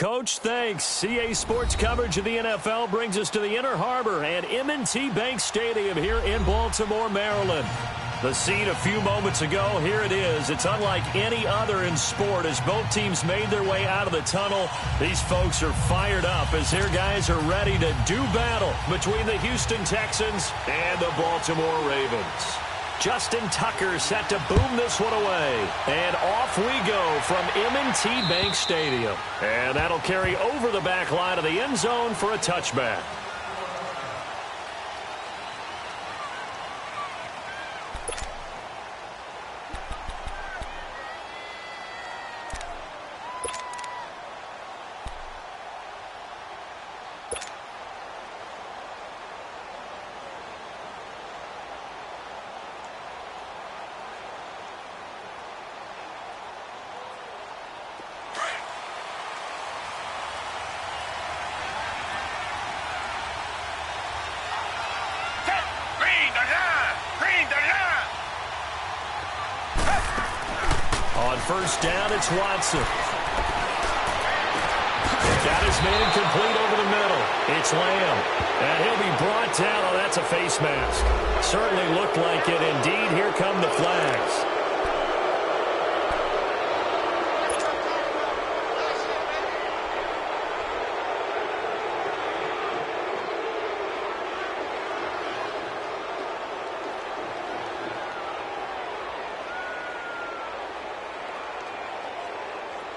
Coach. Thanks. CA Sports coverage of the NFL brings us to the Inner Harbor and M&T Bank Stadium here in Baltimore, Maryland. The scene a few moments ago, here it is. It's unlike any other in sport as both teams made their way out of the tunnel. These folks are fired up as their guys are ready to do battle between the Houston Texans and the Baltimore Ravens. Justin Tucker set to boom this one away. And off we go from M&T Bank Stadium. And that'll carry over the back line of the end zone for a touchback. On first down, it's Watson. Got his man incomplete over the middle. It's Lamb. And he'll be brought down. Oh, that's a face mask. Certainly looked like it. Indeed, here come the flags.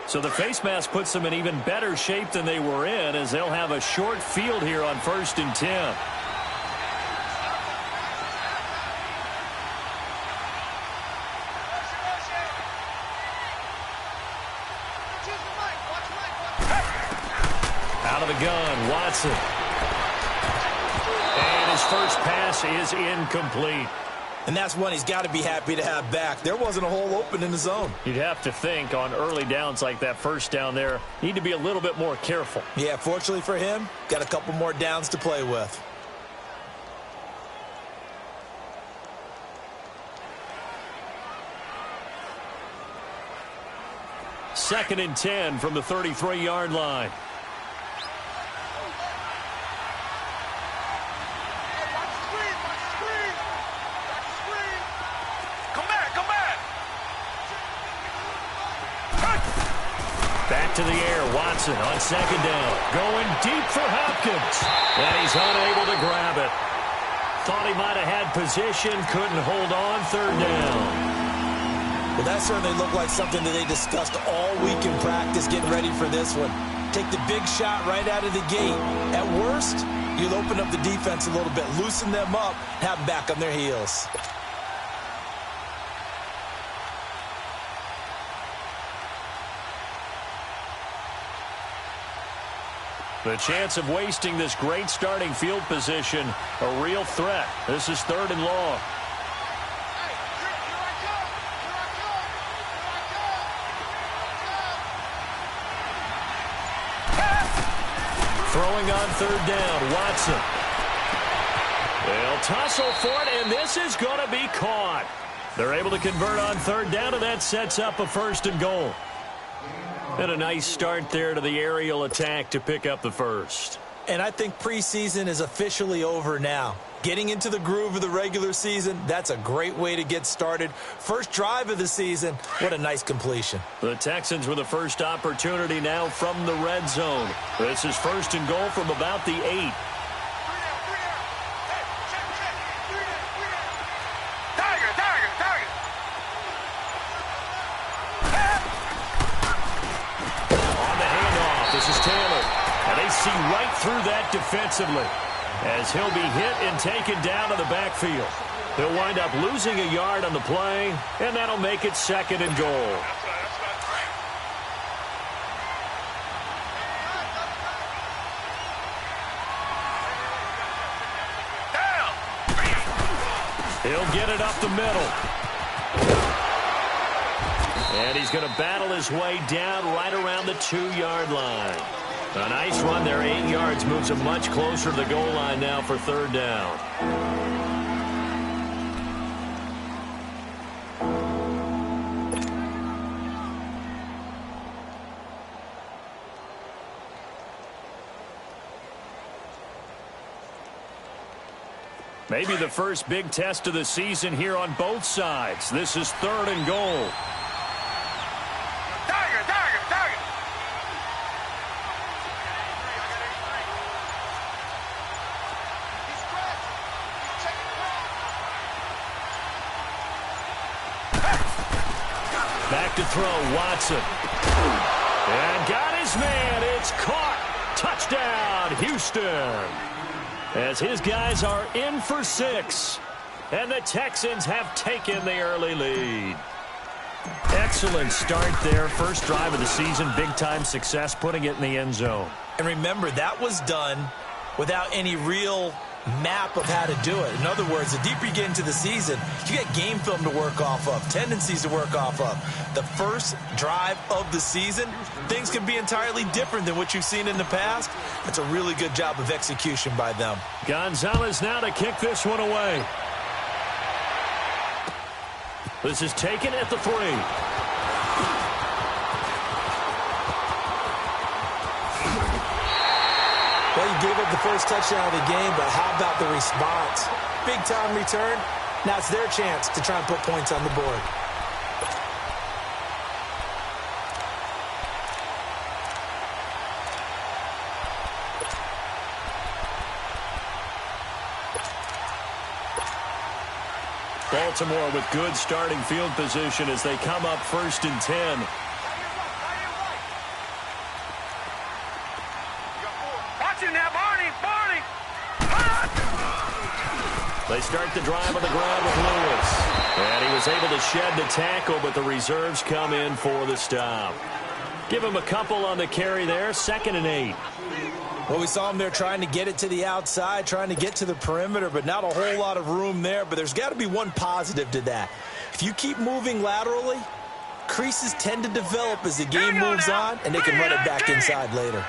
So the face mask puts them in even better shape than they were in as they'll have a short field here on 1st and 10. Out of the gun, Watson. And his first pass is incomplete. And that's one he's got to be happy to have back. There wasn't a hole open in the zone. You'd have to think on early downs like that first down there, need to be a little bit more careful. Yeah, fortunately for him, got a couple more downs to play with. Second and 10 from the 33-yard line. Back to the air, Watson on second down. Going deep for Hopkins. And he's unable to grab it. Thought he might have had position, couldn't hold on, third down. Well, that certainly looked like something that they discussed all week in practice getting ready for this one. Take the big shot right out of the gate. At worst, you'll open up the defense a little bit, loosen them up, have them back on their heels. The chance of wasting this great starting field position, a real threat. This is 3rd and long. Throwing on 3rd down, Watson. They'll tussle for it, and this is going to be caught. They're able to convert on 3rd down, and that sets up a 1st and goal. And a nice start there to the aerial attack to pick up the first. And I think preseason is officially over now. Getting into the groove of the regular season, that's a great way to get started. First drive of the season, what a nice completion. The Texans with the first opportunity now from the red zone. This is 1st and goal from about the 8. See right through that defensively as he'll be hit and taken down to the backfield. He'll wind up losing a yard on the play, and that'll make it 2nd and goal. He'll get it up the middle. And he's going to battle his way down right around the 2-yard line. A nice run there, 8 yards, moves him much closer to the goal line now for 3rd down. Maybe the first big test of the season here on both sides. This is 3rd and goal. Back to throw, Watson. And got his man. It's caught. Touchdown, Houston. As his guys are in for 6. And the Texans have taken the early lead. Excellent start there. First drive of the season. Big-time success, putting it in the end zone. And remember, that was done without any real map of how to do it. In other words, the deeper you get into the season, you get game film to work off of, tendencies to work off of. The first drive of the season, things can be entirely different than what you've seen in the past. It's a really good job of execution by them. Gonzalez now to kick this one away. This is taken at the 3. Well, you gave up the first touchdown of the game, but how about the response? Big-time return. Now it's their chance to try and put points on the board. Baltimore with good starting field position as they come up 1st and 10. They start the drive on the ground with Lewis. And he was able to shed the tackle, but the reserves come in for the stop. Give him a couple on the carry there. 2nd and 8. Well, we saw him there trying to get it to the outside, trying to get to the perimeter, but not a whole lot of room there. But there's got to be one positive to that. If you keep moving laterally, creases tend to develop as the game moves on, and they can run it back inside later.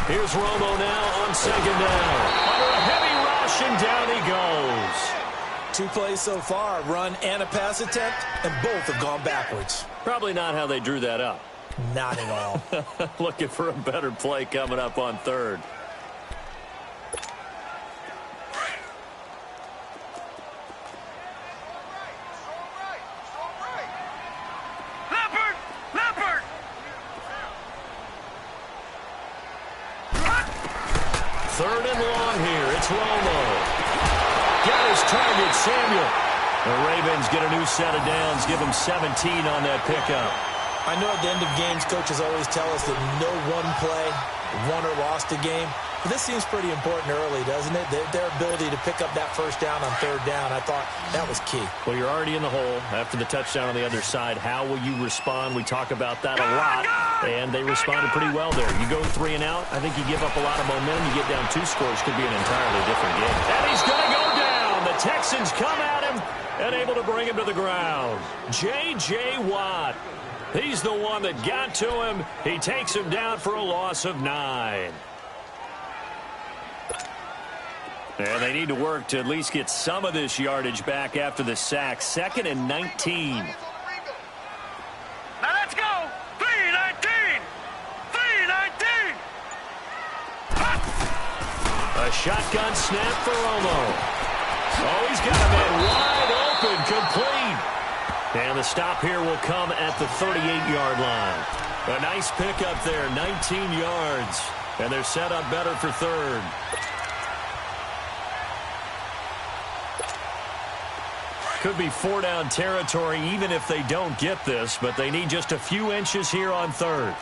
Here's Romo now on 2nd down. Under a heavy rush, and down he goes. 2 plays so far, run and a pass attempt, and both have gone backwards. Probably not how they drew that up. Not at all. Looking for a better play coming up on 3rd. Third and long here. It's Romo. Got his target, Samuel. The Ravens get a new set of downs. Give them 17 on that pickup. I know at the end of games, coaches always tell us that no one play won or lost a game. But this seems pretty important early, doesn't it? Their ability to pick up that first down on 3rd down, I thought that was key. Well, you're already in the hole after the touchdown on the other side. How will you respond? We talk about that a lot, and they responded pretty well there. You go 3 and out, I think you give up a lot of momentum. You get down 2 scores, could be an entirely different game. And he's going to go down. The Texans come at him and able to bring him to the ground. J.J. Watt. He's the one that got to him. He takes him down for a loss of 9. And they need to work to at least get some of this yardage back after the sack. 2nd and 19. Now let's go. 3-19. 3-19. A shotgun snap for Romo. Oh, he's got a man wide open, complete. And the stop here will come at the 38-yard line. A nice pickup there, 19 yards. And they're set up better for 3rd. Could be 4-down territory even if they don't get this, but they need just a few inches here on 3rd.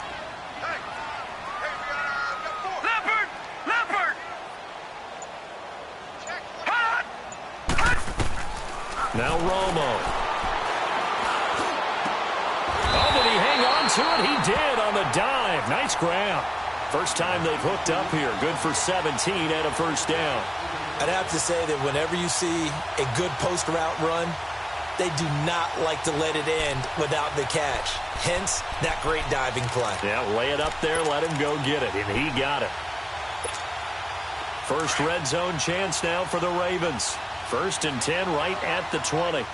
Leopard! Leopard! Now Romo. Oh, did he hang on to it? He did on the dive. Nice grab. First time they've hooked up here. Good for 17 and a first down. I'd have to say that whenever you see a good post route run, they do not like to let it end without the catch. Hence, that great diving play. Yeah, lay it up there, let him go get it, and he got it. First red zone chance now for the Ravens. 1st and 10 right at the 20. Here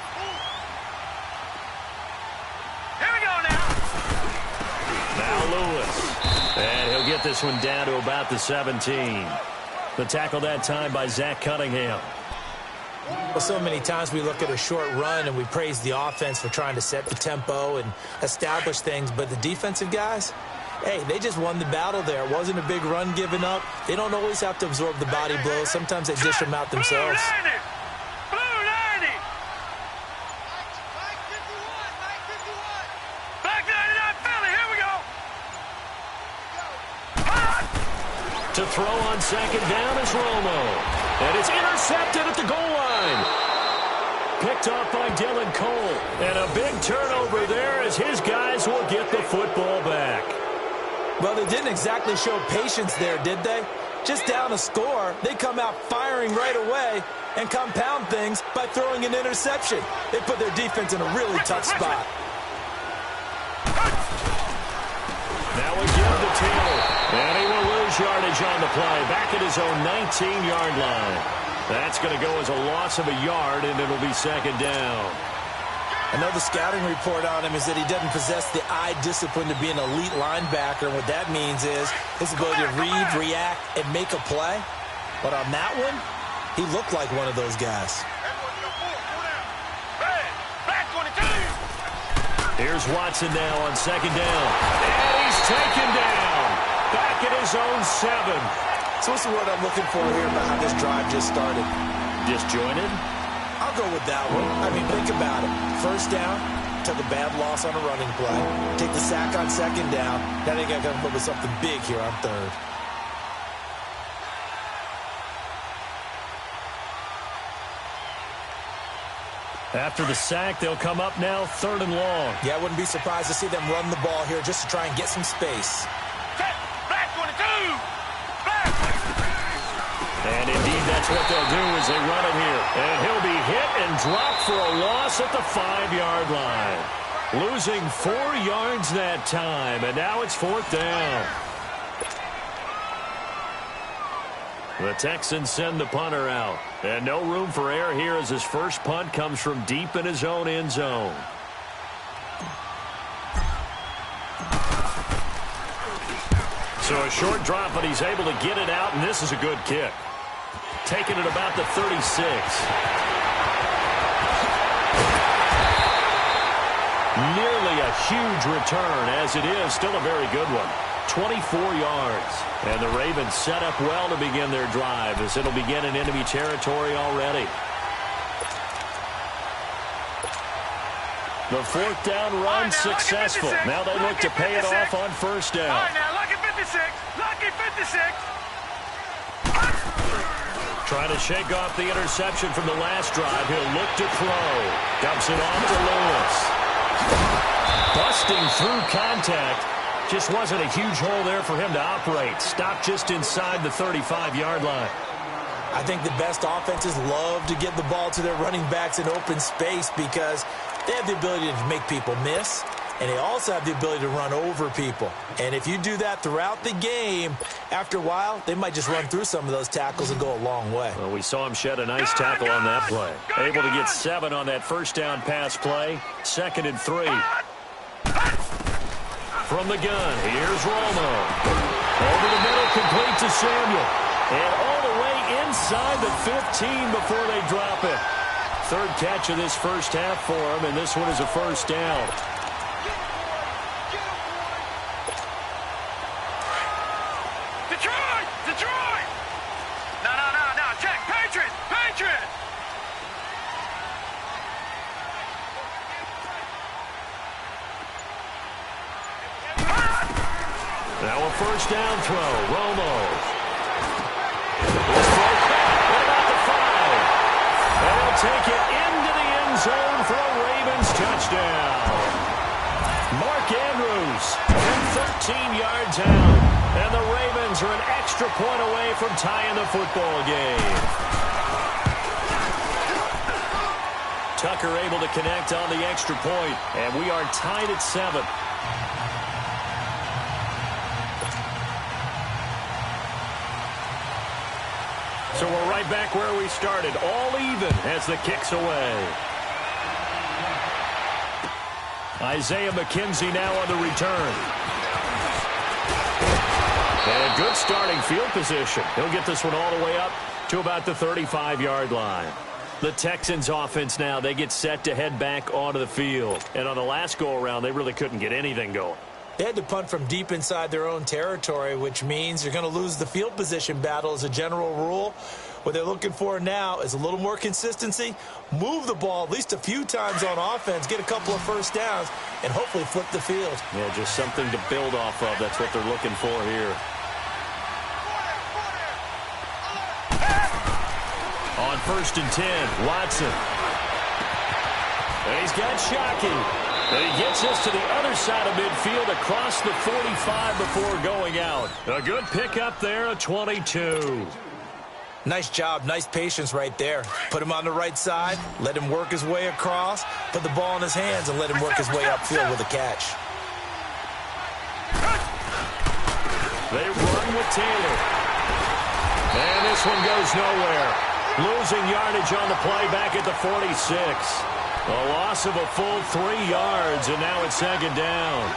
we go now. Now Lewis. And he'll get get this one down to about the 17. The tackle that time by Zach Cunningham. Well, so many times we look at a short run and we praise the offense for trying to set the tempo and establish things, but the defensive guys, hey, they just won the battle there. It wasn't a big run given up. They don't always have to absorb the body blows. Sometimes they dish them out themselves. To throw on second down is Romo. And it's intercepted at the goal line. Picked off by Dylan Cole. And a big turnover there as his guys will get the football back. Well, they didn't exactly show patience there, did they? Just down a score, they come out firing right away and compound things by throwing an interception. They put their defense in a really tough spot. Now we give to Taylor. And he will lose yardage on the play. Back at his own 19-yard line. That's going to go as a loss of a yard, and it'll be second down. Another scouting report on him is that he doesn't possess the eye discipline to be an elite linebacker. And what that means is his ability to read, react, and make a play. But on that one, he looked like one of those guys. Here's Watson now on second down. And he's taken down. Back at his own 7. So what's the word I'm looking for here about how this drive just started? Disjointed? I'll go with that one. I mean, think about it. First down, took a bad loss on a running play. Take the sack on second down. Now they got to come up with something big here on third. After the sack, they'll come up now 3rd and long. Yeah, I wouldn't be surprised to see them run the ball here just to try and get some space. And indeed, that's what they'll do as they run it here. And he'll be hit and dropped for a loss at the 5-yard line. Losing 4 yards that time, and now it's 4th down. The Texans send the punter out. And no room for error here as his first punt comes from deep in his own end zone. So a short drop, but he's able to get it out, and this is a good kick. Taking it about the 36. Nearly a huge return, as it is still a very good one. 24 yards. And the Ravens set up well to begin their drive as it'll begin in enemy territory already. The 4th down run successful. Now they look to pay it off on first down. All right, now, lucky 56. Lucky 56. Trying to shake off the interception from the last drive. He'll look to throw. Dumps it off to Lewis. Busting through contact. Just wasn't a huge hole there for him to operate. Stopped just inside the 35-yard line. I think the best offenses love to get the ball to their running backs in open space because they have the ability to make people miss, and they also have the ability to run over people. And if you do that throughout the game, after a while, they might just run through some of those tackles and go a long way. Well, we saw him shed a nice tackle on that play. Able to get 7 on that first down pass play. 2nd and 3. From the gun, here's Romo. Over the middle, complete to Samuel. And all the way inside the 15 before they drop it. 3rd catch of this first half for him, and this one is a first down. Detroit! No, check, Patriots! Now a first down throw, Romo. This throw caught at about the 5. And he'll take it into the end zone for a Ravens touchdown. Mark Andrews, 13 yards out. And the Ravens are an extra point away from tying the football game. Tucker able to connect on the extra point, and we are tied at 7. So we're right back where we started, all even as the kick's away. Isaiah McKenzie now on the return. And good starting field position. He'll get this one all the way up to about the 35-yard line. The Texans offense now, they get set to head back onto the field. And on the last go-around, they really couldn't get anything going. They had to punt from deep inside their own territory, which means you're going to lose the field position battle as a general rule. What they're looking for now is a little more consistency, move the ball at least a few times on offense, get a couple of first downs, and hopefully flip the field. Yeah, just something to build off of. That's what they're looking for here. On 1st and 10, Watson. And he's got Shockey. And he gets us to the other side of midfield across the 45 before going out. A good pickup there, a 22. Nice job, nice patience right there. Put him on the right side, let him work his way across, put the ball in his hands, and let him work his way upfield with a catch. They run with Taylor. And this one goes nowhere. Losing yardage on the play back at the 46. A loss of a full 3 yards, and now it's 2nd down.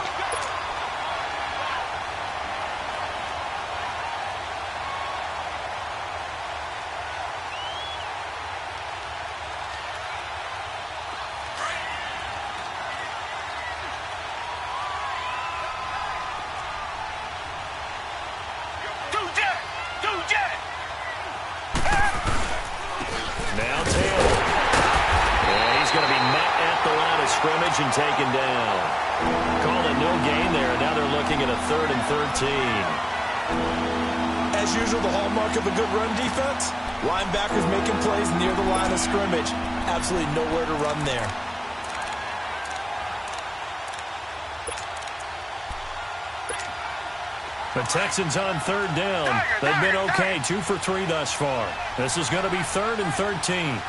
Now Taylor. And he's going to be met at the line of scrimmage and taken down. Call it no gain there. Now they're looking at a 3rd and 13. As usual, the hallmark of a good run defense, linebackers making plays near the line of scrimmage. Absolutely nowhere to run there. The Texans on 3rd down. They've been okay, 2 for 3 thus far. This is going to be 3rd and 13.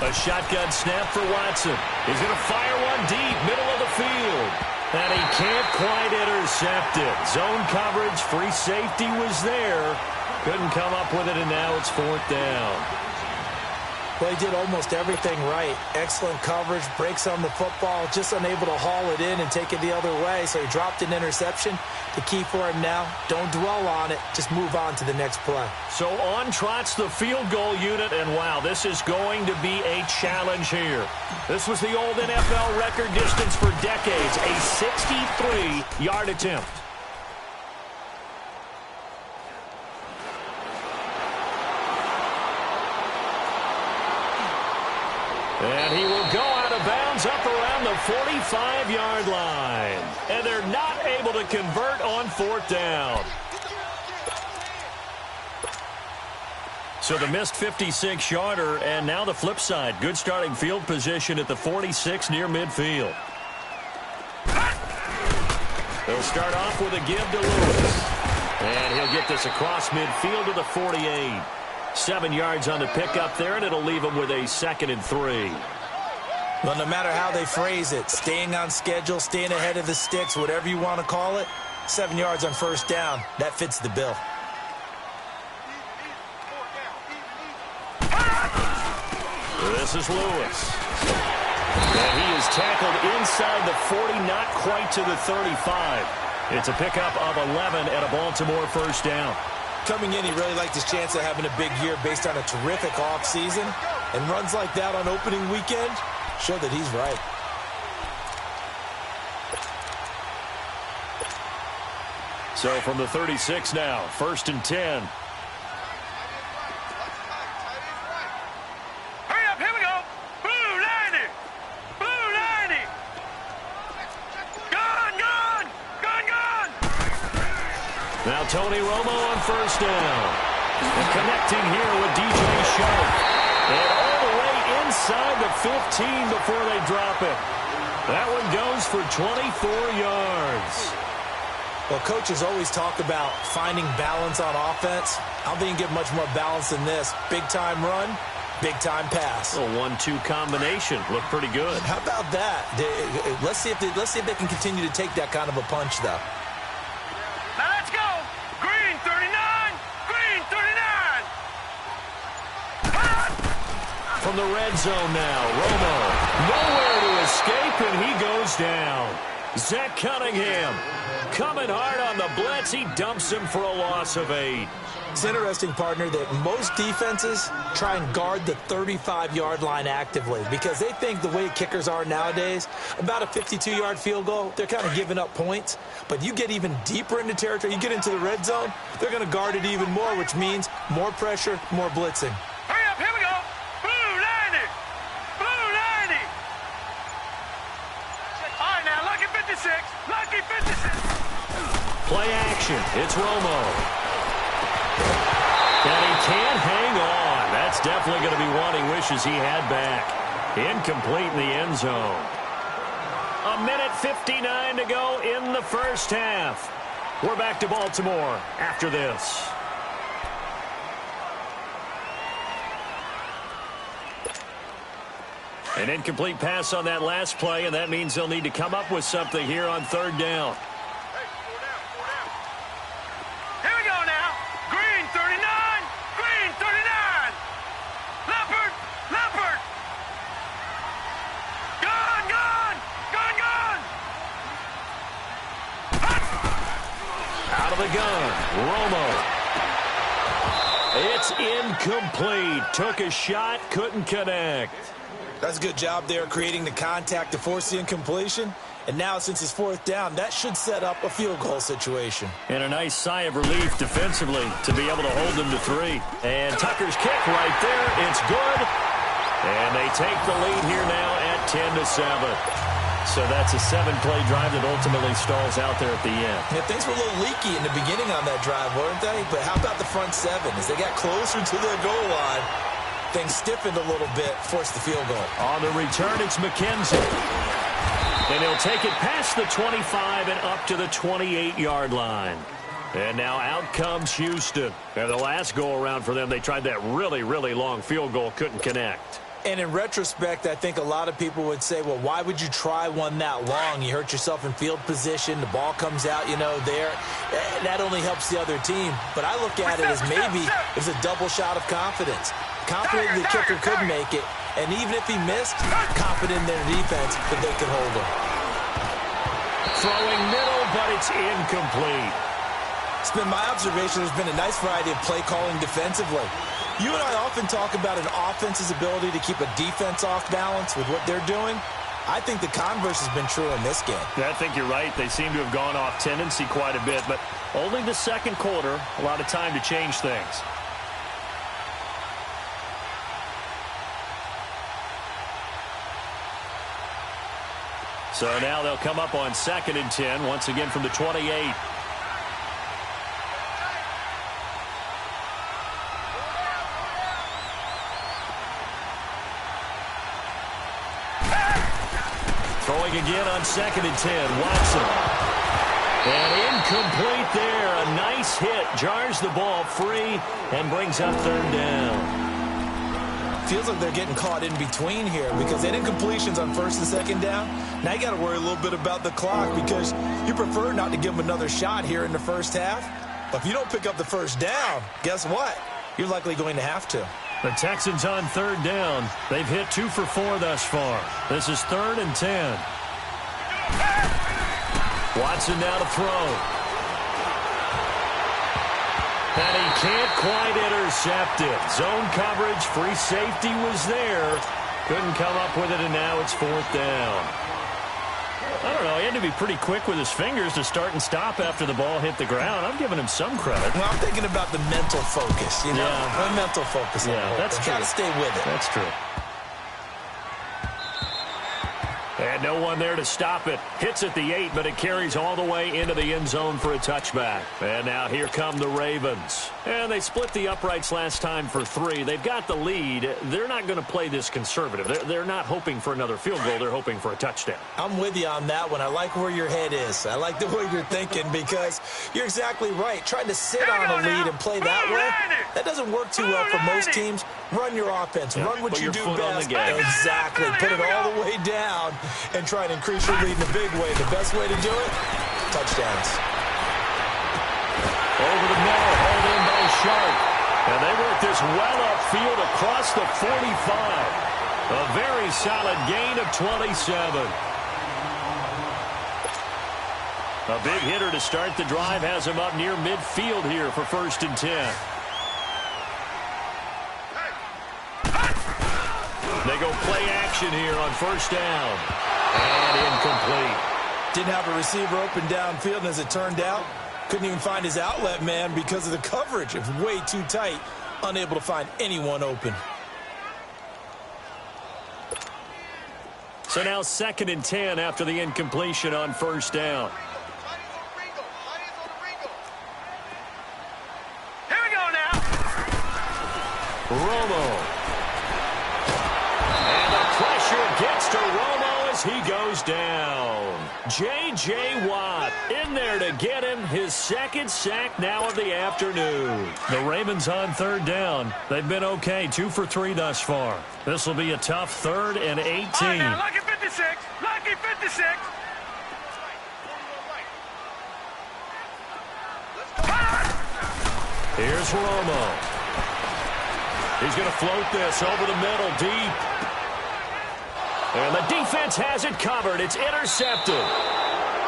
A shotgun snap for Watson. He's going to fire one deep, middle of the field. And he can't quite intercept it. Zone coverage, free safety was there. Couldn't come up with it, and now it's 4th down. Well, he did almost everything right. Excellent coverage, breaks on the football, just unable to haul it in and take it the other way. So he dropped an interception. The key for him now, don't dwell on it. Just move on to the next play. So on trots the field goal unit, and wow, this is going to be a challenge here. This was the old NFL record distance for decades, a 63-yard attempt. And he will go out of bounds up around the 45-yard line. And they're not able to convert on 4th down. So the missed 56-yarder, and now the flip side. Good starting field position at the 46 near midfield. They'll start off with a give to Lewis. And he'll get this across midfield to the 48. 7 yards on the pickup there, and it'll leave him with a 2nd and 3. Well, no matter how they phrase it, staying on schedule, staying ahead of the sticks, whatever you want to call it, 7 yards on 1st down, that fits the bill. This is Lewis. And he is tackled inside the 40, not quite to the 35. It's a pickup of 11 at a Baltimore 1st down. Coming in, he really liked his chance of having a big year based on a terrific offseason. And runs like that on opening weekend show that he's right. So from the 36 now, 1st and 10. Hurry up, here we go. Blue 90. Blue 90. Gone, gone. Gone, gone. Now Tony Romo on 1st down. And connecting here with DJ Sharp. And all the way inside the 15 before they drop it. That one goes for 24 yards. Well, coaches always talk about finding balance on offense. I don't think you get much more balance than this. Big-time run, big-time pass. A 1-2 combination. Looked pretty good. How about that? Let's see if they can continue to take that kind of a punch, though. Now let's go. Green 39. Green 39. From the red zone now, Romo. Nowhere to escape, and he goes down. Zach Cunningham coming hard on the blitz. He dumps him for a loss of 8. It's interesting, partner, that most defenses try and guard the 35-yard line actively because they think the way kickers are nowadays, about a 52-yard field goal, they're kind of giving up points. But you get even deeper into territory, you get into the red zone, they're going to guard it even more, which means more pressure, more blitzing. Hurry up, here we go. Blue 90. Blue 90. All right, now, lucky 56. Lucky 56. Play action. It's Romo. And he can't hang on. That's definitely going to be one he wishes he had back. Incomplete in the end zone. 1:59 to go in the first half. We're back to Baltimore after this. An incomplete pass on that last play, and that means they'll need to come up with something here on third down. Here we go now. Green 39. Green 39. Leopard. Leopard. Gun, gun. Gun, gun. Out of the gun, Romo. It's incomplete. Took a shot, couldn't connect. That's a good job there creating the contact to force the incompletion. And now, since it's fourth down, that should set up a field goal situation. And a nice sigh of relief defensively to be able to hold them to 3. And Tucker's kick right there. It's good. And they take the lead here now at 10-7. So that's a 7-play drive that ultimately stalls out there at the end. Yeah, things were a little leaky in the beginning on that drive, weren't they? But how about the front 7? As they got closer to their goal line, things stiffened a little bit, forced the field goal. On the return, it's McKenzie. And he'll take it past the 25 and up to the 28-yard line. And now out comes Houston. And the last go-around for them, they tried that really, really long field goal, couldn't connect. And in retrospect, I think a lot of people would say, well, why would you try one that long? You hurt yourself in field position. The ball comes out, there. That only helps the other team. But I look at it as maybe it's a double shot of confidence. Confident the kicker could make it. And even if he missed, confident in their defense that they could hold him. Throwing middle, but it's incomplete. It's been my observation there's been a nice variety of play calling defensively. You and I often talk about an offense's ability to keep a defense off balance with what they're doing. I think the converse has been true in this game. I think you're right. They seem to have gone off tendency quite a bit, but only the second quarter, a lot of time to change things. So now they'll come up on 2nd and 10, once again from the 28. Throwing again on 2nd and 10, Watson. And incomplete there. A nice hit. Jars the ball free and brings up third down. Feels like they're getting caught in between here because they had incompletions on 1st and 2nd down. Now you got to worry a little bit about the clock because you prefer not to give them another shot here in the first half. But if you don't pick up the first down, guess what? You're likely going to have to. The Texans on third down. They've hit 2 for 4 thus far. This is 3rd and 10. Watson now to throw. And he can't quite intercept it. Zone coverage, free safety was there. Couldn't come up with it, and now it's 4th down. I don't know. He had to be pretty quick with his fingers to start and stop after the ball hit the ground. I'm giving him some credit. Well, I'm thinking about the mental focus, Yeah. The mental focus. Yeah, that's true. Got to stay with it. That's true. And no one there to stop it. Hits at the 8, but it carries all the way into the end zone for a touchback. And now here come the Ravens. And they split the uprights last time for 3. They've got the lead. They're not going to play this conservative. They're not hoping for another field goal. They're hoping for a touchdown. I'm with you on that one. I like where your head is. I like the way you're thinking because you're exactly right. Trying to sit on a lead and play that way, that doesn't work too well for most teams. Run your offense. Yeah, run what you do best. Exactly. Put it all the way down and try and increase your lead in a big way. The best way to do it, touchdowns. Over the middle, hauled in by Sharp. And they work this well upfield across the 45. A very solid gain of 27. A big hitter to start the drive has him up near midfield here for 1st and 10. They go play action here on 1st down. And incomplete. Didn't have a receiver open downfield, and as it turned out, couldn't even find his outlet man because of the coverage. It was way too tight, unable to find anyone open. So now 2nd and 10 after the incompletion on 1st down. Here we go now. Romo. And the pressure gets to Romo as he goes down. J.J. Watt in there to get him his 2nd sack now of the afternoon. The Ravens on 3rd down. They've been okay, 2 for 3 thus far. This will be a tough 3rd and 18. All right, now, lucky 56. Lucky 56. Here's Romo. He's going to float this over the middle, deep. And the defense has it covered. It's intercepted.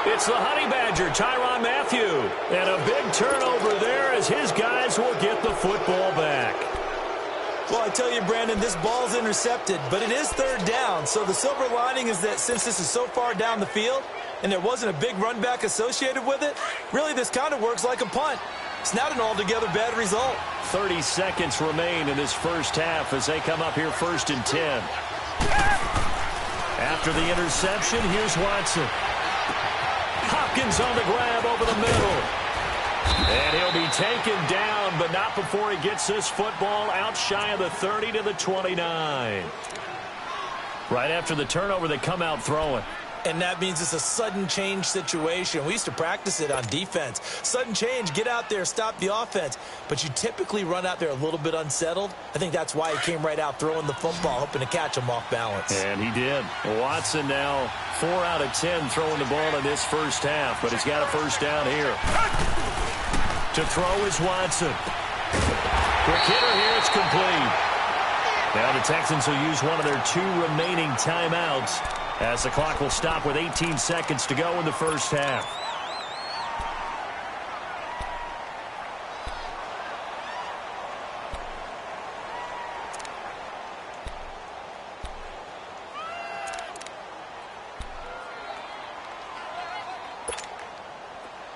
It's the Honey Badger, Tyrann Mathieu. And a big turnover there as his guys will get the football back. Well, I tell you, Brandon, this ball's intercepted, but it is 3rd down. So the silver lining is that since this is so far down the field and there wasn't a big run back associated with it, really this kind of works like a punt. It's not an altogether bad result. 30 seconds remain in this 1st half as they come up here 1st and 10. After the interception, here's Watson. Hopkins on the grab over the middle. And he'll be taken down, but not before he gets this football out shy of the 30 to the 29. Right after the turnover, they come out throwing. And that means it's a sudden change situation. We used to practice it on defense. Sudden change, get out there, stop the offense. But you typically run out there a little bit unsettled. I think that's why he came right out throwing the football, hoping to catch him off balance. And he did. Watson now 4 out of 10 throwing the ball in this 1st half, but he's got a 1st down here. To throw is Watson. Quick hitter here, it's complete. Now the Texans will use one of their 2 remaining timeouts as the clock will stop with 18 seconds to go in the 1st half.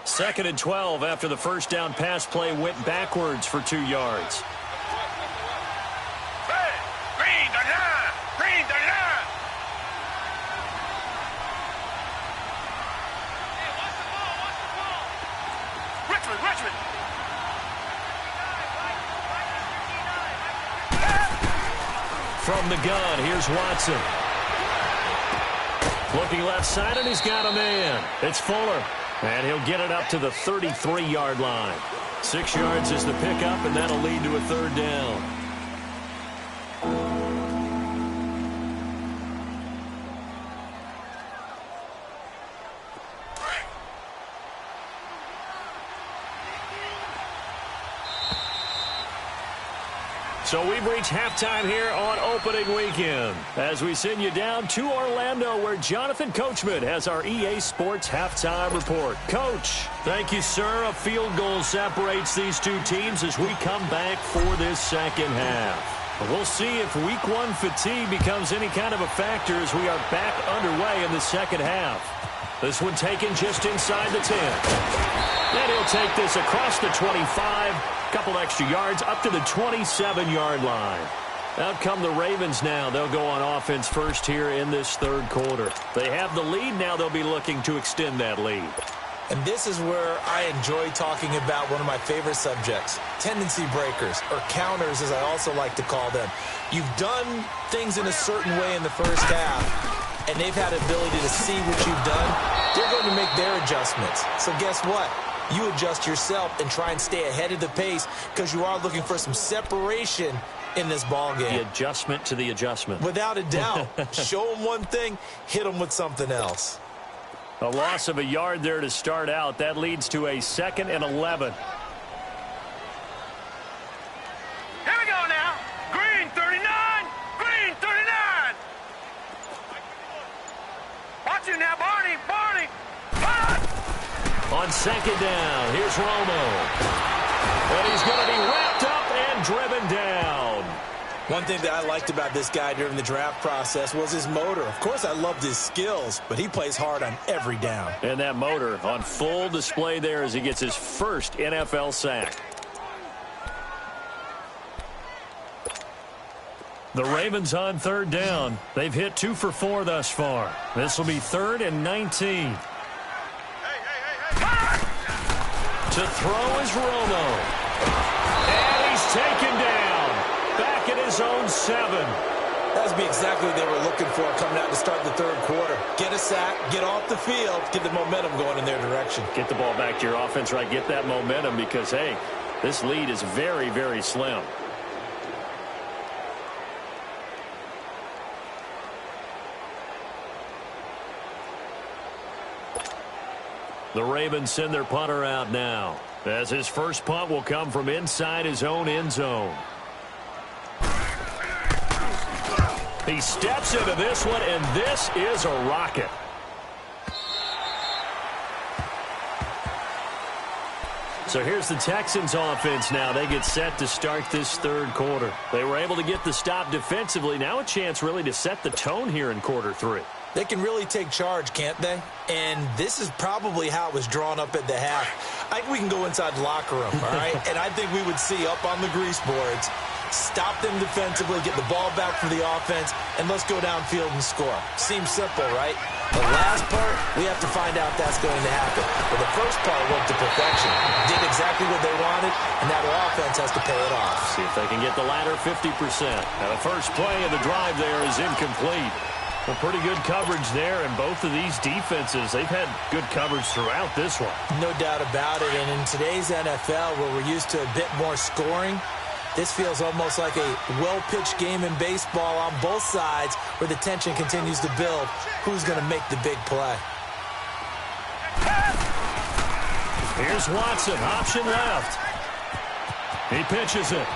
Second and 12 after the 1st down pass play went backwards for 2 yards. Green, the line. Green, the line. Richmond. From the gun, here's Watson. Looking left side, and he's got a man. It's Fuller. And he'll get it up to the 33-yard line. 6 yards is the pickup, and that'll lead to a 3rd down. So we've reached halftime here on opening weekend as we send you down to Orlando where Jonathan Coachman has our EA Sports halftime report. Coach, thank you, sir. A field goal separates these 2 teams as we come back for this 2nd half. We'll see if week 1 fatigue becomes any kind of a factor as we are back underway in the 2nd half. This one taken just inside the 10. And he'll take this across the 25. Couple extra yards up to the 27-yard line. Out come the Ravens now. They'll go on offense first here in this 3rd quarter. They have the lead. Now they'll be looking to extend that lead. And this is where I enjoy talking about one of my favorite subjects, tendency breakers, or counters as I also like to call them. You've done things in a certain way in the 1st half, and they've had the ability to see what you've done. They're going to make their adjustments. So guess what? You adjust yourself and try and stay ahead of the pace because you are looking for some separation in this ball game. The adjustment to the adjustment. Without a doubt. Show them one thing, hit them with something else. A loss of a yard there to start out. That leads to a 2nd and 11. Here we go now. Green, 39. Green, 39. Watch it now, Barney. second down. Here's Romo. And he's going to be wrapped up and driven down. One thing that I liked about this guy during the draft process was his motor. Of course, I loved his skills, but he plays hard on every down. And that motor on full display there as he gets his first NFL sack. The Ravens on third down. They've hit 2 for 4 thus far. This will be 3rd and 19. To throw is Romo. And he's taken down. Back at his own 7. That would be exactly what they were looking for coming out to start the third quarter. Get a sack, get off the field, get the momentum going in their direction. Get the ball back to your offense, right? Get that momentum because, hey, this lead is very, very slim. The Ravens send their punter out now, as his first punt will come from inside his own end zone. He steps into this one, and this is a rocket. So here's the Texans offense now. They get set to start this third quarter. They were able to get the stop defensively. Now a chance really to set the tone here in quarter 3. They can really take charge, can't they? And this is probably how it was drawn up at the half. I think we can go inside the locker room, all right? And I think we would see up on the grease boards, stop them defensively, get the ball back for the offense, and let's go downfield and score. Seems simple, right? The last part, we have to find out if that's going to happen. But the first part went to perfection. Did exactly what they wanted, and now the offense has to pay it off. See if they can get the latter 50%. Now the first play of the drive there is incomplete. A pretty good coverage there, and both of these defenses, they've had good coverage throughout this one. No doubt about it, and in today's NFL, where we're used to a bit more scoring, this feels almost like a well-pitched game in baseball on both sides where the tension continues to build. Who's going to make the big play? Here's Watson, option left. He pitches it.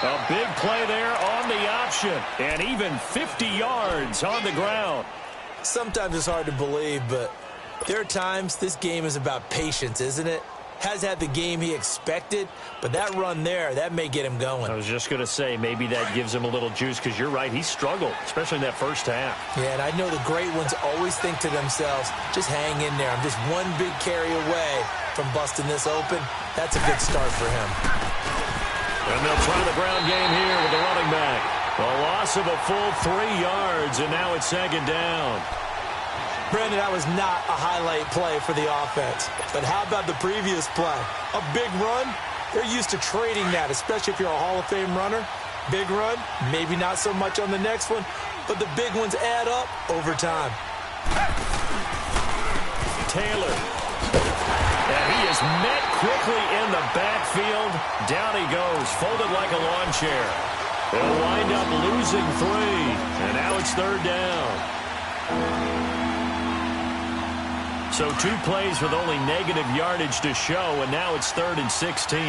A big play there on the option, and even 50 yards on the ground. Sometimes it's hard to believe, but there are times this game is about patience, isn't it? Has had the game he expected, but that run there, that may get him going. I was just going to say, maybe that gives him a little juice, because you're right, he struggled, especially in that first half. Yeah, and I know the great ones always think to themselves, just hang in there. I'm just one big carry away from busting this open. That's a good start for him. And they'll try the ground game here with the running back. A loss of a full 3 yards, and now it's second down. Brandon, that was not a highlight play for the offense. But how about the previous play? A big run? They're used to trading that, especially if you're a Hall of Fame runner. Big run, maybe not so much on the next one, but the big ones add up over time. Taylor. And he is met quickly in the backfield. Down he goes, folded like a lawn chair. They'll wind up losing 3, and now it's third down. So 2 plays with only negative yardage to show, and now it's 3rd and 16.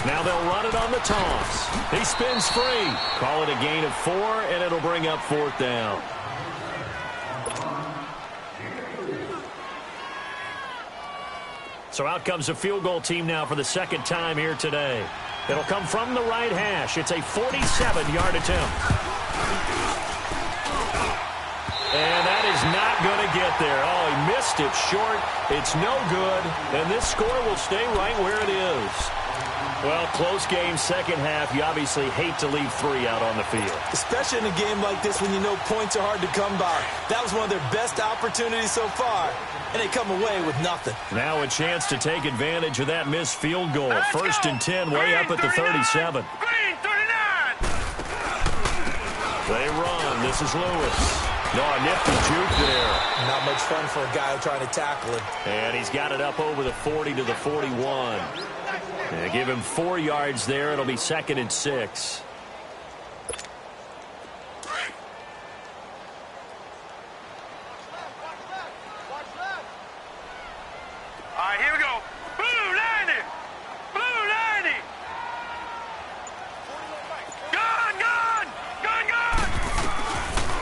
Now they'll run it on the toss. He spins free. Call it a gain of 4, and it'll bring up 4th down. So out comes a field goal team now for the second time here today. It'll come from the right hash. It's a 47-yard attempt. And that is not going to get there. Oh, he missed it short. It's no good. And this score will stay right where it is. Well, close game, second half. You obviously hate to leave 3 out on the field. Especially in a game like this when you know points are hard to come by. That was one of their best opportunities so far. And they come away with nothing. Now a chance to take advantage of that missed field goal. 1st and 10, way up at the 37. Green 39. They run. This is Lewis. No, a nifty juke there. Not much fun for a guy trying to tackle him. And he's got it up over the 40 to the 41. And give him 4 yards there. It'll be 2nd and 6. All right, here we go. Blue 90. Blue 90.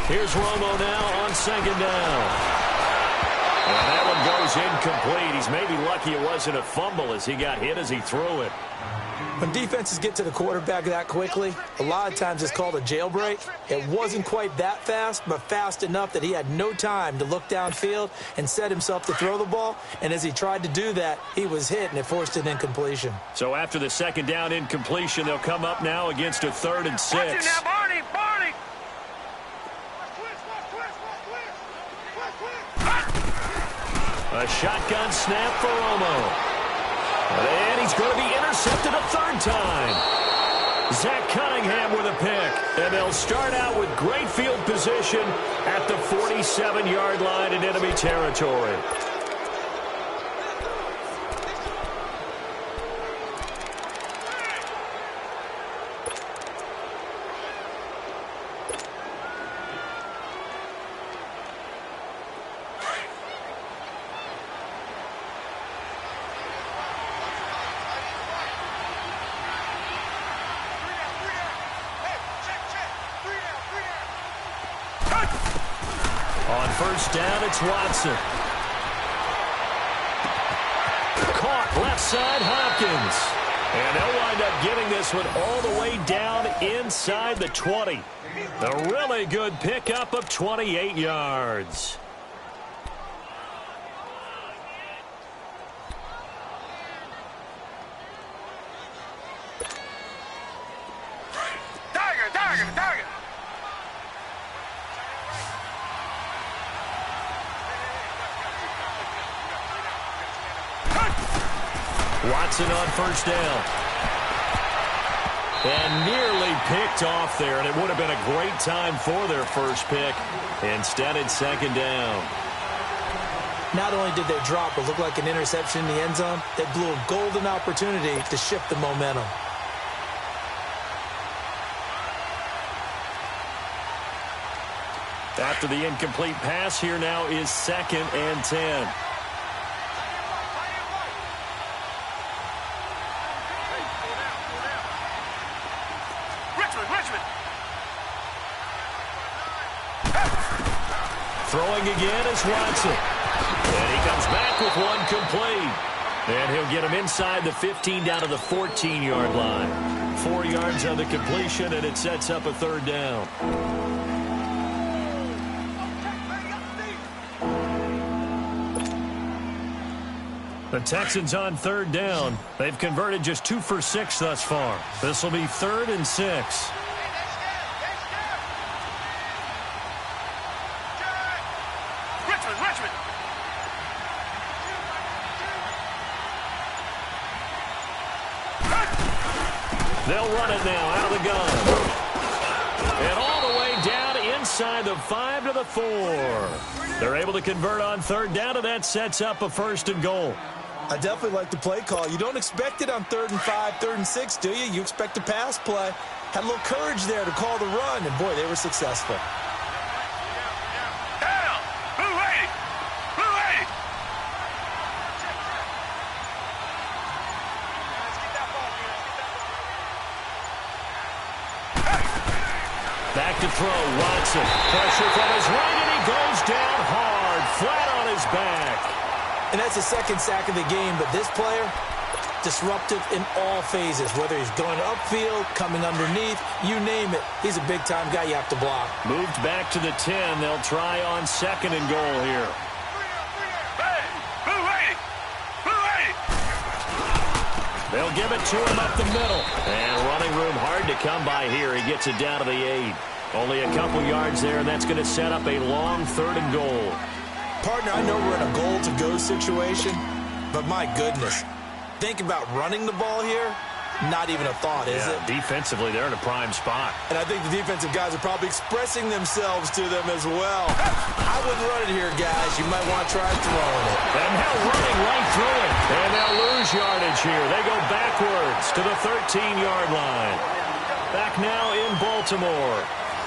Here's Romo now on second down. And that one goes incomplete. He's maybe lucky it wasn't a fumble as he got hit as he threw it. When defenses get to the quarterback that quickly, a lot of times it's called a jailbreak. It wasn't quite that fast, but fast enough that he had no time to look downfield and set himself to throw the ball. And as he tried to do that, he was hit, and it forced an incompletion. So after the second down incompletion, they'll come up now against a 3rd and 6. Watch it now, Barney! Barney! A shotgun snap for Romo. And he's going to be intercepted a 3rd time. Zach Cunningham with a pick. And they'll start out with great field position at the 47-yard line in enemy territory. On first down, it's Watson. Caught left side, Hopkins. And they'll wind up getting this one all the way down inside the 20. A really good pickup of 28 yards. Target! Watson on first down. And nearly picked off there, and it would have been a great time for their first pick. Instead, it's second down. Not only did they drop what looked like an interception in the end zone, they blew a golden opportunity to shift the momentum. After the incomplete pass, here now is 2nd and 10. Throwing again is Watson. And he comes back with one complete. And he'll get him inside the 15 down to the 14-yard line. 4 yards on the completion, and it sets up a 3rd down. The Texans on 3rd down. They've converted just 2 for 6 thus far. This will be 3rd and 6. They'll run it now out of the gun. And all the way down inside the 5 to the 4. They're able to convert on 3rd down, and that sets up a 1st and goal. I definitely like the play call. You don't expect it on 3rd and 5, 3rd and 6, do you? You expect a pass play. Had a little courage there to call the run, and boy, they were successful. Back to throw, Watson. Pressure from his right, and he goes down hard, flat on his back. And that's the 2nd sack of the game, but this player, disruptive in all phases, whether he's going upfield, coming underneath, you name it. He's a big-time guy you have to block. Moved back to the 10. They'll try on 2nd and goal here. They'll give it to him up the middle. And running room hard to come by here. He gets it down to the 8. Only a couple yards there, and that's going to set up a long 3rd and goal. Partner, I know we're in a goal-to-go situation, but my goodness, think about running the ball here. Not even a thought, is it? Defensively, they're in a prime spot. And I think the defensive guys are probably expressing themselves to them as well. I wouldn't run it here, guys. You might want to try throwing it. And now running right through it. And they'll lose yardage here. They go backwards to the 13-yard line. Back now in Baltimore.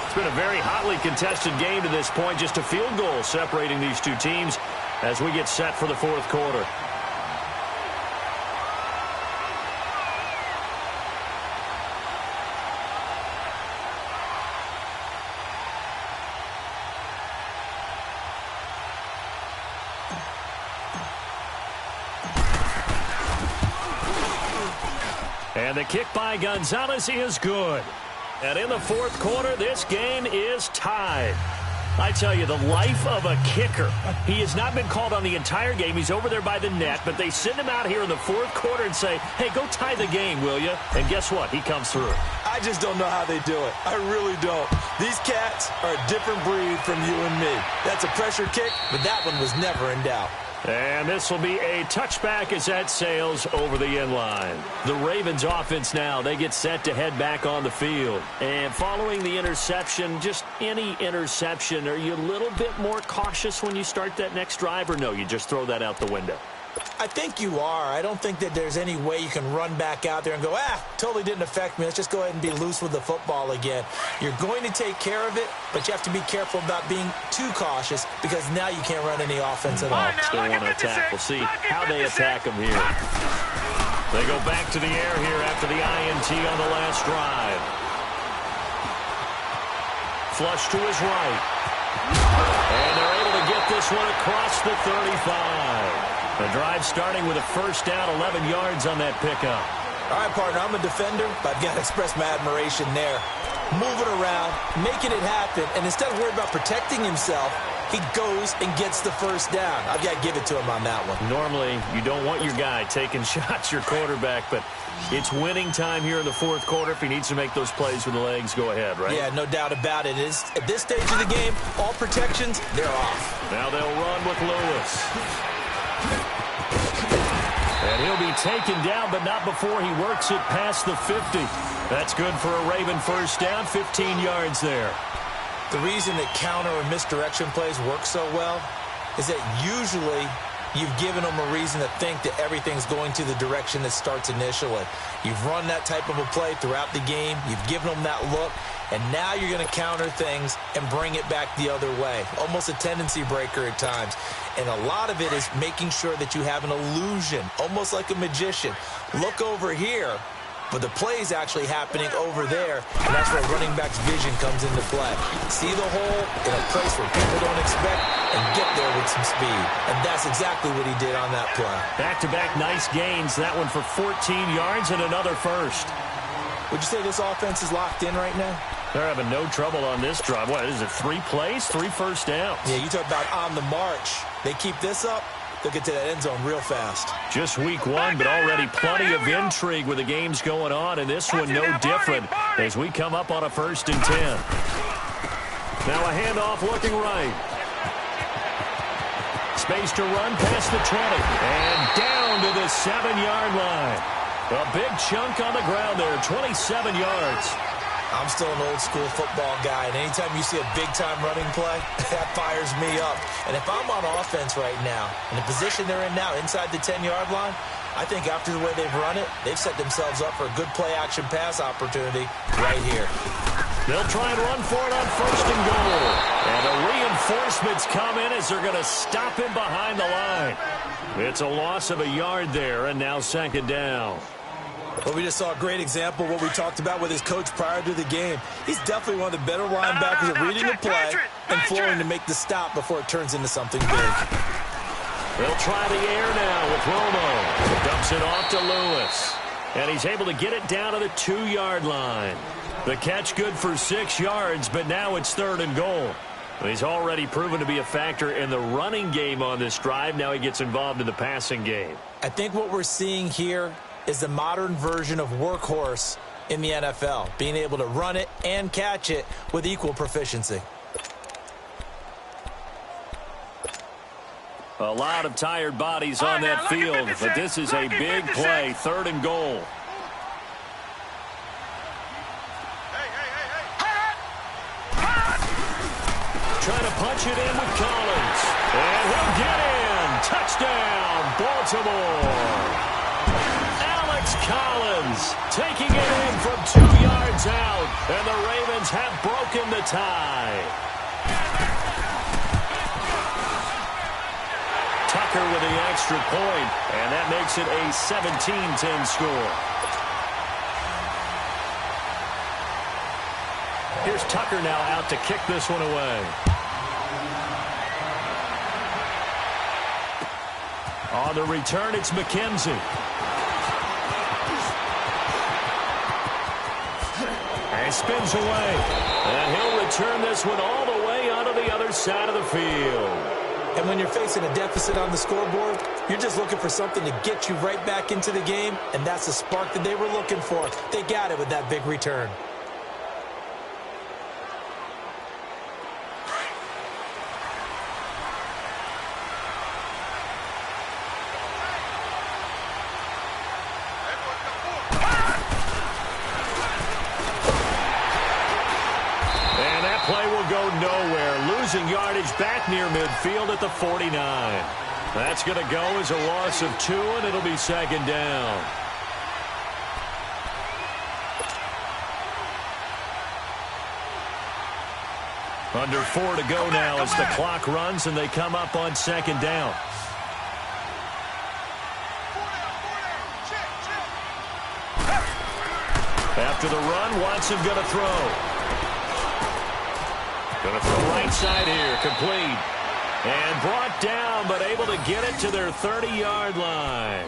It's been a very hotly contested game to this point. Just a field goal separating these two teams as we get set for the 4th quarter. And the kick by Gonzalez is good. And in the fourth quarter, this game is tied. I tell you, the life of a kicker. He has not been called on the entire game. He's over there by the net, but they send him out here in the fourth quarter and say, hey, go tie the game, will you? And guess what? He comes through. I just don't know how they do it. I really don't. These cats are a different breed from you and me. That's a pressure kick, but that one was never in doubt. And this will be a touchback as that sails over the end line. The Ravens offense now, they get set to head back on the field. And following the interception, just any interception, are you a little bit more cautious when you start that next drive, or no, you just throw that out the window? I think you are. I don't think that there's any way you can run back out there and go, totally didn't affect me. Let's just go ahead and be loose with the football again. You're going to take care of it, but you have to be careful about being too cautious because now you can't run any offense at all. Still want to attack. We'll see how they attack them here. They go back to the air here after the INT on the last drive. Flush to his right. And they're able to get this one across the 35. The drive starting with a first down, 11 yards on that pickup. All right, partner, I'm a defender, but I've got to express my admiration there. Moving around, making it happen, and instead of worrying about protecting himself, he goes and gets the first down. I've got to give it to him on that one. Normally, you don't want your guy taking shots, your quarterback, but it's winning time here in the fourth quarter. If he needs to make those plays with the legs, go ahead, right? Yeah, no doubt about it. At this stage of the game, all protections, they're off. Now they'll run with Lewis. And he'll be taken down, but not before he works it past the 50. That's good for a Raven first down, 15 yards there. The reason that counter or misdirection plays work so well is that usually you've given them a reason to think that everything's going to the direction that starts initially. You've run that type of a play throughout the game. You've given them that look. And now you're going to counter things and bring it back the other way. Almost a tendency breaker at times. And a lot of it is making sure that you have an illusion, almost like a magician. Look over here, but the play is actually happening over there, and that's where running back's vision comes into play. See the hole in a place where people don't expect and get there with some speed. And that's exactly what he did on that play. Back-to-back nice gains. That one for 14 yards and another first. Would you say this offense is locked in right now? They're having no trouble on this drive. What is it, 3 plays, 3 first downs? Yeah, you talk about on the march. They keep this up, they'll get to that end zone real fast. Just week 1, but already plenty of intrigue with the games going on, and this one no different as we come up on a 1st and 10. Now a handoff looking right. Space to run past the 20, and down to the 7-yard line. A big chunk on the ground there, 27 yards. I'm still an old-school football guy, and anytime you see a big-time running play, that fires me up. And if I'm on offense right now, in the position they're in now, inside the 10-yard line, I think after the way they've run it, they've set themselves up for a good play-action pass opportunity right here. They'll try and run for it on 1st and goal. And the reinforcements come in as they're going to stop him behind the line. It's a loss of a yard there, and now 2nd down. Well, we just saw a great example of what we talked about with his coach prior to the game. He's definitely one of the better linebackers at reading the play and flowing to make the stop before it turns into something big. They'll try the air now with Romo. Dumps it off to Lewis. And he's able to get it down to the 2-yard line. The catch good for 6 yards, but now it's 3rd and goal. He's already proven to be a factor in the running game on this drive. Now he gets involved in the passing game. I think what we're seeing here is the modern version of workhorse in the NFL, being able to run it and catch it with equal proficiency. A lot of tired bodies on that field, but this is a big play, 3rd and goal. Trying to punch it in with Collins. And he'll get in. Touchdown, Baltimore. Collins taking it in from 2 yards out, and the Ravens have broken the tie. Tucker with the extra point, and that makes it a 17-10 score. Here's Tucker now out to kick this one away. On the return, it's McKenzie. spins away. And he'll return this one all the way onto the other side of the field. And when you're facing a deficit on the scoreboard, you're just looking for something to get you right back into the game, and that's the spark that they were looking for. They got it with that big return. Play will go nowhere, losing yardage back near midfield at the 49. That's going to go as a loss of 2, and it'll be second down. Under 4 to go now as the clock runs, and they come up on second down. After the run, Watson going to throw. Going to throw right side here, complete. And brought down, but able to get it to their 30-yard line.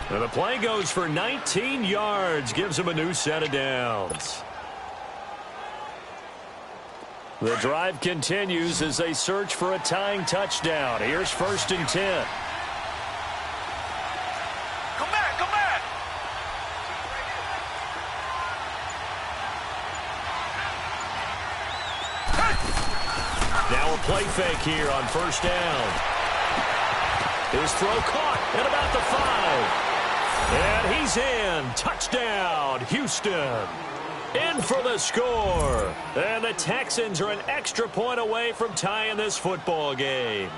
And the play goes for 19 yards, gives them a new set of downs. The drive continues as they search for a tying touchdown. Here's 1st and 10. Come back, come back. Now a play fake here on 1st down. His throw caught at about the 5. And he's in. Touchdown, Houston. In for the score. And the Texans are an extra point away from tying this football game.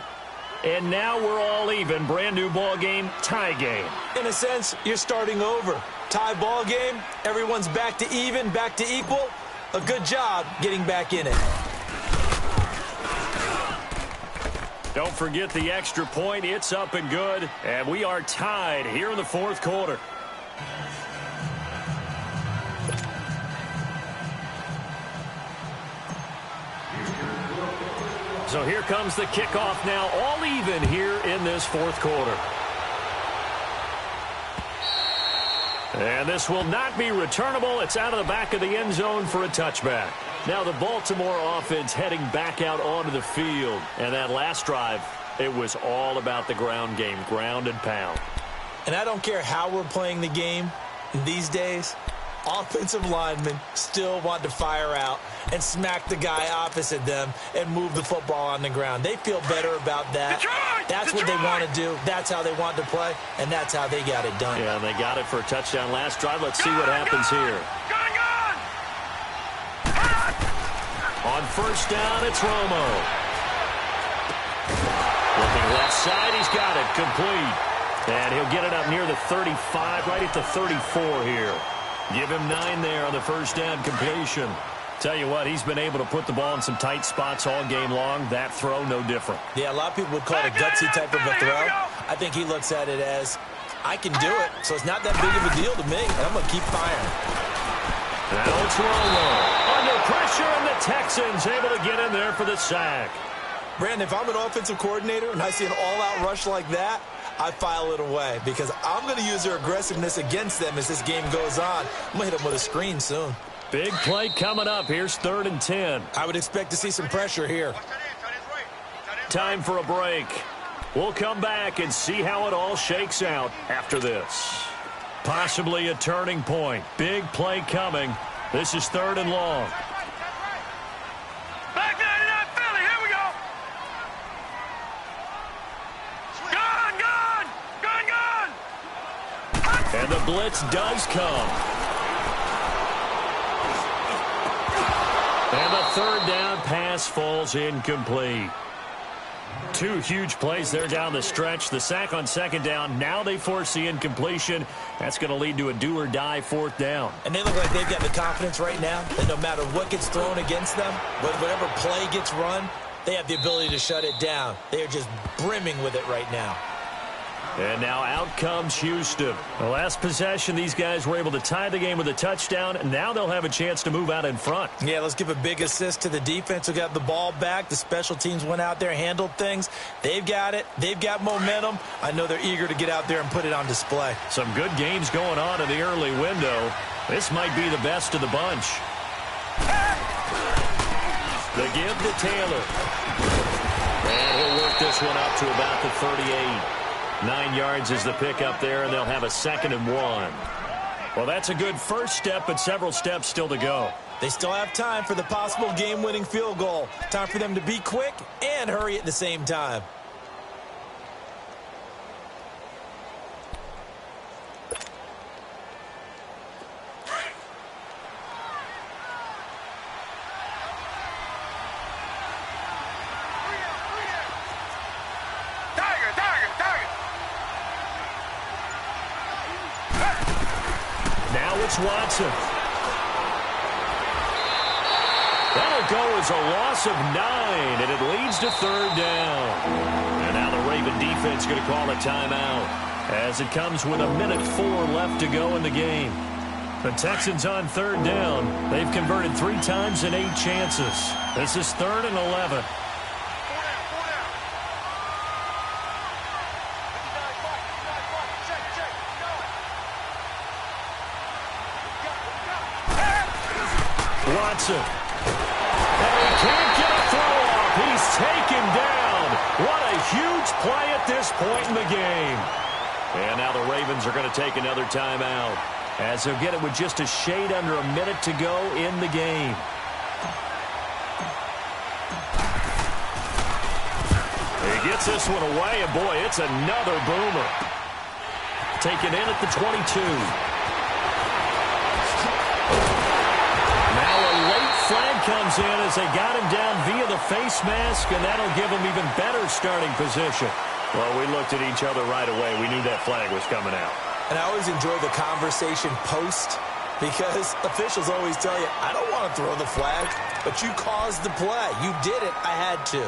And now we're all even. Brand new ball game, tie game. In a sense, you're starting over. Tie ball game, everyone's back to even, back to equal. A good job getting back in it. Don't forget the extra point. It's up and good. And we are tied here in the 4th quarter. So here comes the kickoff now, all even here in this 4th quarter. And this will not be returnable. It's out of the back of the end zone for a touchback. Now the Baltimore offense heading back out onto the field. And that last drive, it was all about the ground game, ground and pound. And I don't care how we're playing the game these days, offensive linemen still want to fire out and smack the guy opposite them and move the football on the ground. They feel better about that. That's what they want to do. That's how they want to play, and that's how they got it done. Yeah, and they got it for a touchdown last drive. Let's see what happens here. On 1st down, it's Romo. Looking left side, he's got it, complete. And he'll get it up near the 35, right at the 34 here. Give him 9 there on the 1st down completion. Tell you what, he's been able to put the ball in some tight spots all game long. That throw, no different. Yeah, a lot of people would call it a gutsy type of a throw. I think he looks at it as, I can do it, so it's not that big of a deal to me, and I'm going to keep firing. Now it's Romo. Under pressure, and the Texans able to get in there for the sack. Brandon, if I'm an offensive coordinator and I see an all-out rush like that, I file it away because I'm going to use their aggressiveness against them as this game goes on. I'm going to hit them with a screen soon. Big play coming up. Here's 3rd and 10. I would expect to see some pressure here. Time for a break. We'll come back and see how it all shakes out after this. Possibly a turning point. Big play coming. This is 3rd and long. Back 99 Philly, here we go. Gun! And the blitz does come. And the 3rd down pass falls incomplete. 2 huge plays there down the stretch. The sack on 2nd down. Now they force the incompletion. That's going to lead to a do-or-die 4th down. And they look like they've got the confidence right now that no matter what gets thrown against them, whatever play gets run, they have the ability to shut it down. They are just brimming with it right now. And now out comes Houston. The last possession, these guys were able to tie the game with a touchdown. And now they'll have a chance to move out in front. Yeah, let's give a big assist to the defense who got the ball back. The special teams went out there, handled things. They've got it. They've got momentum. I know they're eager to get out there and put it on display. Some good games going on in the early window. This might be the best of the bunch. The give to Taylor. And he'll work this one up to about the 38. 9 yards is the pickup there, and they'll have a 2nd and 1. Well, that's a good first step, but several steps still to go. They still have time for the possible game-winning field goal. Time for them to be quick and hurry at the same time. It's Watson. That'll go as a loss of 9, and it leads to 3rd down. And now the Raven defense going to call a timeout as it comes with 1:04 left to go in the game. The Texans on 3rd down. They've converted 3 times in 8 chances. This is 3rd and 11. Watson. And he can't get a throw off. He's taken down. What a huge play at this point in the game. And now the Ravens are going to take another timeout as they'll get it with just a shade under 1 minute to go in the game. He gets this one away, and boy, it's another boomer. Taken in at the 22. Flag comes in as they got him down via the face mask, and that'll give him even better starting position. Well, we looked at each other right away. We knew that flag was coming out. And I always enjoy the conversation post because officials always tell you, I don't want to throw the flag, but you caused the play. You did it. I had to.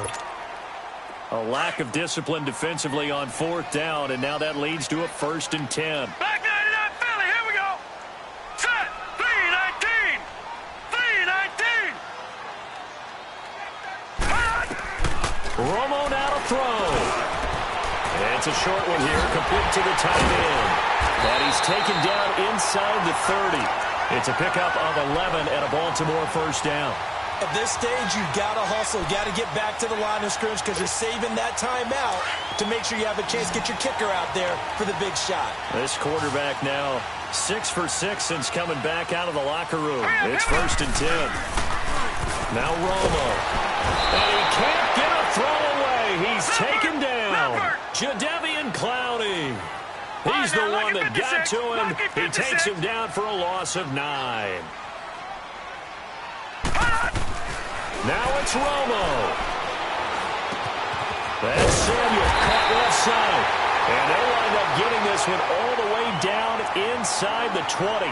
A lack of discipline defensively on 4th down, and now that leads to a 1st and 10. Back 99 Philly, here we go. Set, 3-19. 3-19. Romo now to throw. It's a short one here, complete to the tight end. And he's taken down inside the 30. It's a pickup of 11 and a Baltimore 1st down. At this stage, you've got to hustle. You've got to get back to the line of scrimmage because you're saving that timeout to make sure you have a chance to get your kicker out there for the big shot. This quarterback now 6 for 6 since coming back out of the locker room. It's 1st and 10. Now Romo. And he can't get a throw away. He's taken down. Jadeveon Clowney. He's the one that got to him. He takes him down for a loss of 9. Now it's Romo. That's Samuel caught left side. And they'll wind up getting this one all the way down inside the 20.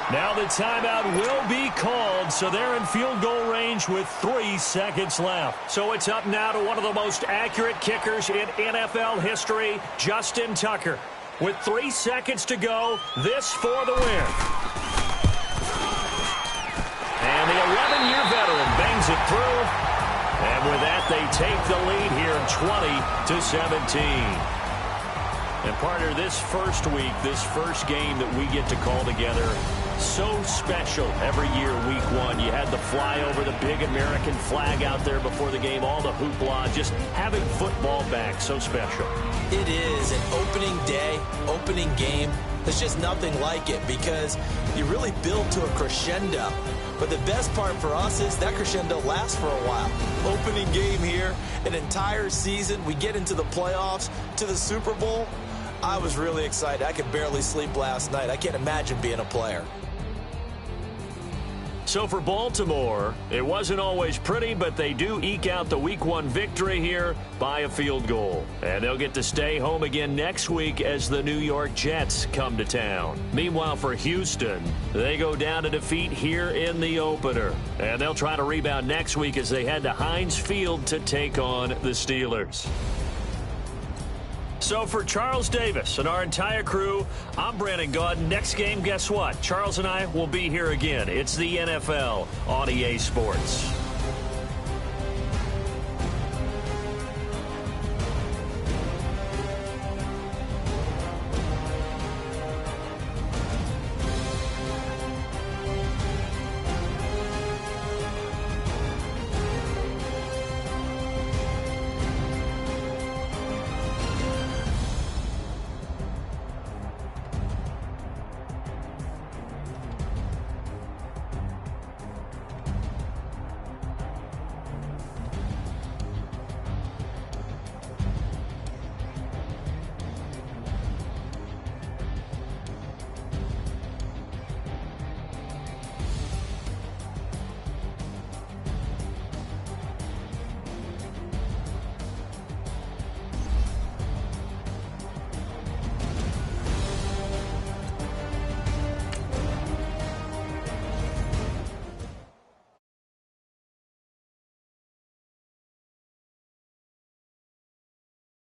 Now the timeout will be called, so they're in field goal range with 3 seconds left. So it's up now to one of the most accurate kickers in NFL history, Justin Tucker. With 3 seconds to go, this for the win. And the 11-year veteran bangs it through. And with that, they take the lead here 20-17. And partner, this first week, this first game that we get to call together, so special every year, week 1. You had the flyover, the big American flag out there before the game, all the hoopla, just having football back, so special. It is an opening day, opening game. There's just nothing like it because you really build to a crescendo. But the best part for us is that crescendo lasts for a while. Opening game here, an entire season. We get into the playoffs, to the Super Bowl. I was really excited. I could barely sleep last night. I can't imagine being a player. So for Baltimore, it wasn't always pretty, but they do eke out the week 1 victory here by a field goal. And they'll get to stay home again next week as the New York Jets come to town. Meanwhile, for Houston, they go down to defeat here in the opener. And they'll try to rebound next week as they head to Heinz Field to take on the Steelers. So for Charles Davis and our entire crew, I'm Brandon Gaudin. Next game, guess what? Charles and I will be here again. It's the NFL on EA Sports.